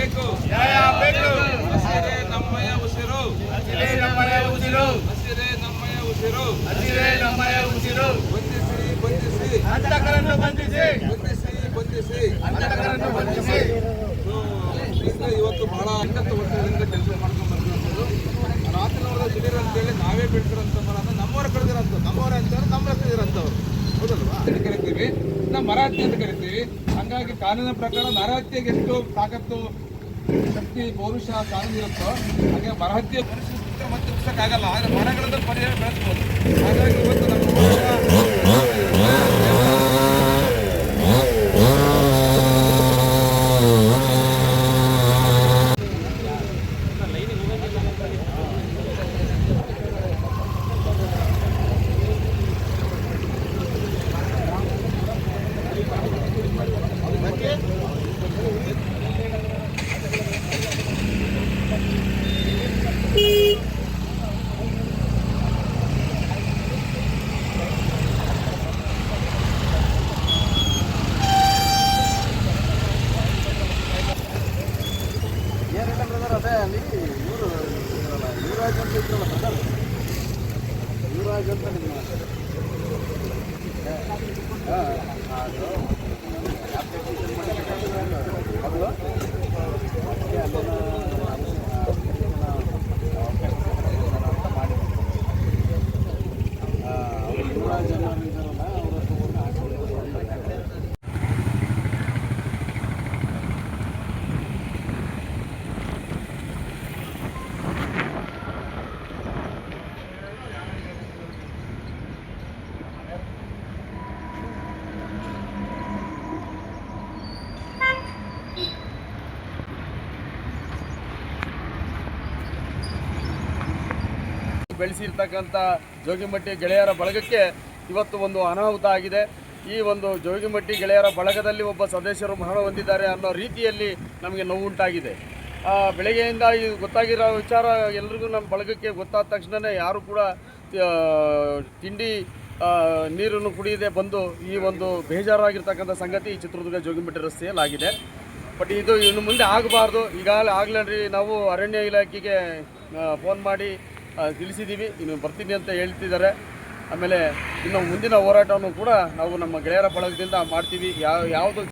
ಬೇಕು ಹಸಿರೇ ನಮ್ಮಯ ಉಸಿರು ಹಸಿರೇ ನಮ್ಮಯ ಉಸಿರು ಬಂಧಿಸಿ ಹಂತಕರನ್ನು ಬಂಧಿಸಿ ಇವತ್ತು ಬಹಳ 50 ವರ್ಷಗಳಿಂದ ಕೆಲಸ ಮಾಡ್ಕೊಂಡು ಬಂದಿರೋದು ರಾತ್ರಿ ನೋಡಿದ ಶಿಬಿರ ಅಂತೇಳಿ ನಾವೇ ಬೆಳೆದಿರೋಂಥ ಮರ ಅಂದ್ರೆ ನಮ್ಮವರ ಕಳೆದಿರೋಂಥ ನಮ್ಮವರೇ ಅಂತವ್ರು ನಮ್ಮ ಕಳೆದಿರೋಂಥವ್ರು ಹೌದಲ್ವಾ ಅಂತ ಕರಿತೀವಿ. ನಾವು ಮರಹತ್ಯೆ ಅಂತ ಕರಿತೀವಿ. ಹಂಗಾಗಿ ಕಾನೂನಿನ ಪ್ರಕಾರ ನರಹತ್ಯೆಗೆ ಎಷ್ಟು ತಾಕತ್ತು ಶಕ್ತಿ ಪೌರುಷ ಕಾನೂನು ಇರುತ್ತೋ ಹಾಗೆ ಮರಹತ್ಯೆ ಮತ್ತೆ ಮುಗಿಸೋಕ್ಕಾಗಲ್ಲ. ಆದರೆ ಮರಗಳನ್ನು ಪರಿಹಾರ ಬೆಳೆಸ್ಬೋದು. ಹಾಗಾಗಿ ಇವತ್ತು ನಮ್ಮ ಬೆಳೆಸಿರ್ತಕ್ಕಂಥ ಜೋಗಿಮಟ್ಟಿ ಗೆಳೆಯರ ಬಳಗಕ್ಕೆ ಇವತ್ತು ಒಂದು ಅನಾಹುತ ಆಗಿದೆ. ಈ ಒಂದು ಜೋಗಿಮಟ್ಟಿ ಗೆಳೆಯರ ಬಳಗದಲ್ಲಿ ಒಬ್ಬ ಸದಸ್ಯರು ಮರಣ ಹೊಂದಿದ್ದಾರೆ ಅನ್ನೋ ರೀತಿಯಲ್ಲಿ ನಮಗೆ ನೋವುಂಟಾಗಿದೆ. ಬೆಳಗ್ಗೆಯಿಂದ ಇದು ಗೊತ್ತಾಗಿರೋ ವಿಚಾರ ಎಲ್ರಿಗೂ ನಮ್ಮ ಬಳಗಕ್ಕೆ ಗೊತ್ತಾದ ತಕ್ಷಣವೇ ಯಾರು ಕೂಡ ತಿಂಡಿ ನೀರನ್ನು ಕುಡಿಯದೆ ಬಂದು ಈ ಒಂದು ಬೇಜಾರಾಗಿರ್ತಕ್ಕಂಥ ಸಂಗತಿ ಈ ಚಿತ್ರದುರ್ಗ ಜೋಗಿಮಟ್ಟಿ ರಸ್ತೆಯಲ್ಲಿ ಆಗಿದೆ. ಬಟ್ ಇದು ಇನ್ನು ಮುಂದೆ ಆಗಬಾರ್ದು. ಆಗಲೇ ನಾವು ಅರಣ್ಯ ಇಲಾಖೆಗೆ ಫೋನ್ ಮಾಡಿ ತಿಳಿಸಿದ್ದೀವಿ. ಇನ್ನು ಬರ್ತೀನಿ ಅಂತ ಹೇಳ್ತಿದ್ದಾರೆ. ಆಮೇಲೆ ಇನ್ನು ಮುಂದಿನ ಹೋರಾಟವನ್ನು ಕೂಡ ನಾವು ನಮ್ಮ ಗೆಳೆಯರ ಬಳಗದಿಂದ ಮಾಡ್ತೀವಿ. ಯಾವುದು